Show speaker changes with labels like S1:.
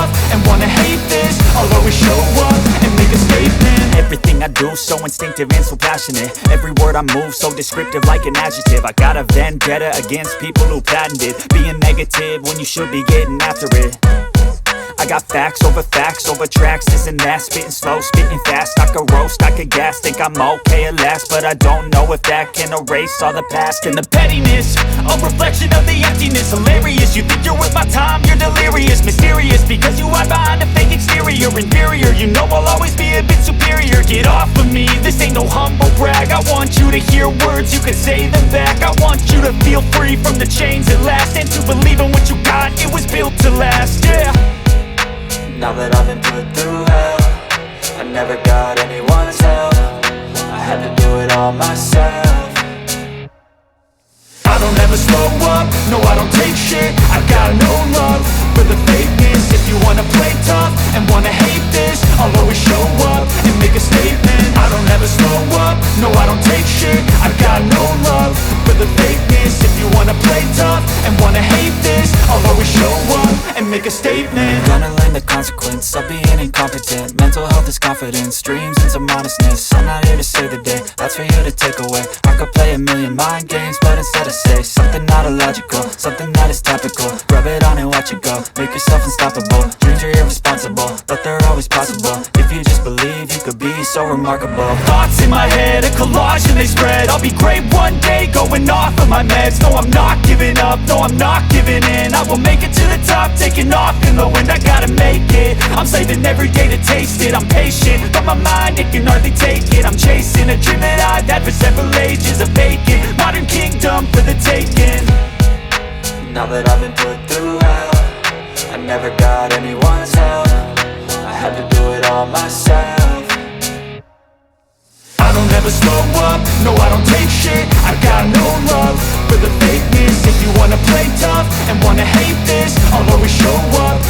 S1: tough and wanna hate this, I'll always show up and make a statement. Everything I do so instinctive and so passionate. Every word I move so descriptive like an adjective. I got a vendetta against people who patented being negative when you should be getting after it. I got facts over tracks, this and that. Spitting slow, spitting fast, I could roast, I could gas. Think I'm okay at last, but I don't know if that can erase all the past. And the pettiness, a reflection of the emptiness. Hilarious, you think you're worth my time, you're delirious. Mysterious, because you hide behind a fake exterior. Inferior, you know I'll always be a bit superior. Get off of me, this ain't no humble brag. I want you to hear words, you can say them back. I want you to feel free from the chains at last, and to believe in what you got, it was built to last, yeah.
S2: Now that I've been put through hell, I never got anyone's help. I had to do it all myself.
S1: I don't ever slow up, no I don't take shit. I got no love for the fakeness. If you wanna play tough and wanna hate this, I'll always show up and make a statement. I don't ever slow up, no I don't take shit. I got no love for the fakeness. If you wanna play tough and wanna hate this, I'll always show up and make a statement.
S2: Gonna learn the consequence of being incompetent. Mental health is confidence, dreams and some modestness. I'm not here to save the day, that's for you to take away. I could play a million mind games, but instead I say something not illogical, something that is topical. Rub it on and watch it go, make yourself unstoppable. Dreams are irresponsible, but they're always possible. If you just believe, you could be so remarkable.
S1: Thoughts in my head, a collage and they spread. I'll be great one day, going off of my meds. No, I'm not giving up, no, I'm not giving in. I will make it to the top, taking off in the wind. I gotta make it, I'm saving every day to taste it. I'm patient, but my mind, it can hardly take it. I'm chasing a dream that I've had for several ages. A vacant, modern kingdom for the taking.
S2: Now that I've been put through hell, I never got anyone's help. I had to do it all myself.
S1: I don't ever slow up, no I don't take shit. I got no love for the fakeness. If you wanna play tough and wanna hate this, I'll always show up